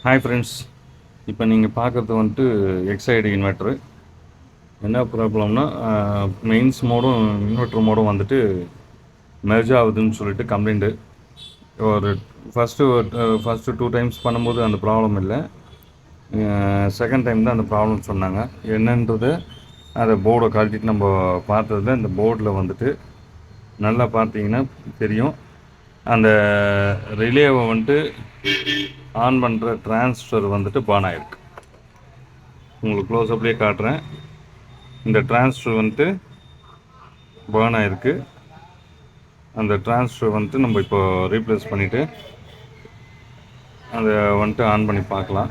Hi friends, இப்போ நீங்கள் பார்க்குறது வந்துட்டு எக்ஸைடு இன்வெர்ட்ரு. என்ன ப்ராப்ளம்னா மெயின்ஸ் மோடும் இன்வெர்ட்ரு மோடும் வந்துட்டு மெர்ஜ் ஆகுதுன்னு சொல்லிட்டு கம்ப்ளைண்ட்டு. ஒரு ஃபஸ்ட்டு 2 டைம்ஸ் பண்ணும்போது அந்த ப்ராப்ளம் இல்லை. செகண்ட் டைம் தான் அந்த ப்ராப்ளம் சொன்னாங்க. என்னன்றது அதை போர்டை கழட்டிட்டு நம்ம பார்த்தது. இந்த போர்டில் வந்துட்டு நல்லா பார்த்தீங்கன்னா தெரியும், அந்த ரிலேவை வந்துட்டு ஆன் பண்ணுற டிரான்ஸ்ஃபர் வந்துட்டு பான் ஆகிருக்கு. உங்களுக்கு க்ளோஸ்அப்லேயே காட்டுறேன். இந்த டிரான்ஸ்ஃபர் வந்துட்டு பேர்ன் ஆகிருக்கு. அந்த டிரான்ஸ்ஃபர் வந்துட்டு நம்ம இப்போ ரீப்ளேஸ் பண்ணிவிட்டு அதை வந்துட்டு ஆன் பண்ணி பார்க்கலாம்.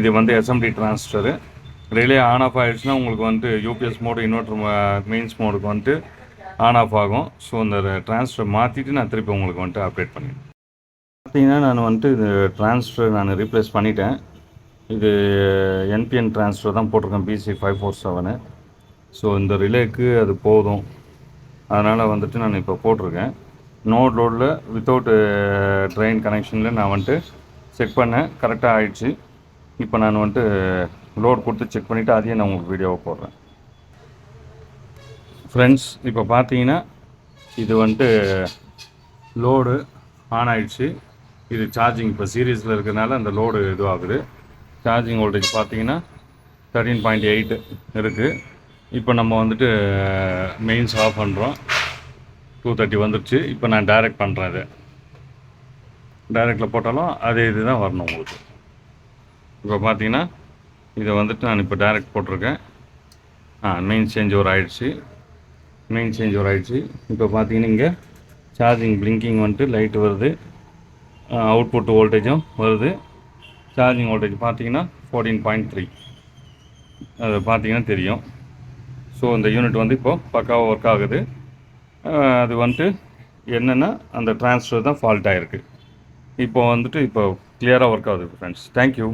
இது வந்து SMT transfer. Relay on off ஆகிடுச்சுன்னா உங்களுக்கு வந்துட்டு யூபிஎஸ் மோடு இன்வெர்ட்ரு மெயின்ஸ் மோடுக்கு வந்துட்டு ஆன் ஆஃப் ஆகும். ஸோ அந்த டிரான்ஸ்ஃபர் மாற்றிட்டு நான் திருப்பி உங்களுக்கு வந்துட்டு அப்டேட் பண்ணிடுறேன். பார்த்தீங்கன்னா நான் வந்துட்டு இது டிரான்ஸ்ஃபர் நான் ரீப்ளேஸ் பண்ணிட்டேன். இது என்பிஎன் ட்ரான்ஸ்ஃபர் தான் போட்டிருக்கேன், BC547. ஸோ இந்த ரிலேக்கு அது போதும். அதனால் வந்துட்டு நான் இப்போ போட்டிருக்கேன். நோ லோடில் வித்தவுட் ட்ரெயின் கனெக்ஷனில் நான் வந்துட்டு செக் பண்ணேன், கரெக்டாக ஆகிடுச்சு. இப்போ நான் வந்துட்டு லோட் கொடுத்து செக் பண்ணிவிட்டு அதையும் நான் உங்களுக்கு வீடியோவை போடுறேன். ஃப்ரெண்ட்ஸ், இப்போ பார்த்தீங்கன்னா இது வந்துட்டு லோடு ஆன் ஆகிடுச்சு. இது சார்ஜிங் இப்போ சீரீஸில் இருக்கிறதுனால அந்த லோடு இதுவாகுது. சார்ஜிங் வோல்டேஜ் பார்த்தீங்கன்னா 13.8 இருக்குது. இப்போ நம்ம வந்துட்டு மெயின்ஸ் ஆஃப் பண்ணுறோம். 230 வந்துடுச்சு. இப்போ நான் டைரக்ட் பண்ணுறேன். இது டைரக்டில் போட்டாலும் அதே இது தான் வரணும் உங்களுக்கு. இப்போ பார்த்தீங்கன்னா இதை வந்துட்டு நான் இப்போ டைரக்ட் போட்டிருக்கேன். மெயின் சேஞ்ச் ஓவர் ஆகிடுச்சு. இப்போ பார்த்தீங்கன்னா இங்கே சார்ஜிங் பிளிங்கிங் வந்துட்டு லைட் வருது, அவுட்புட் வோல்டேஜும் வருது. சார்ஜிங் வோல்டேஜ் பார்த்தீங்கன்னா 14.3, அது பார்த்தீங்கன்னா தெரியும். ஸோ இந்த யூனிட் வந்து இப்போது பக்காவாக ஒர்க் ஆகுது. அது வந்துட்டு என்னென்னா அந்த ட்ரான்ஸ்ஃபர் தான் ஃபால்ட் ஆகிருக்கு. இப்போ வந்துட்டு இப்போ கிளியராக ஒர்க் ஆகுது ஃப்ரெண்ட்ஸ். தேங்க்யூ.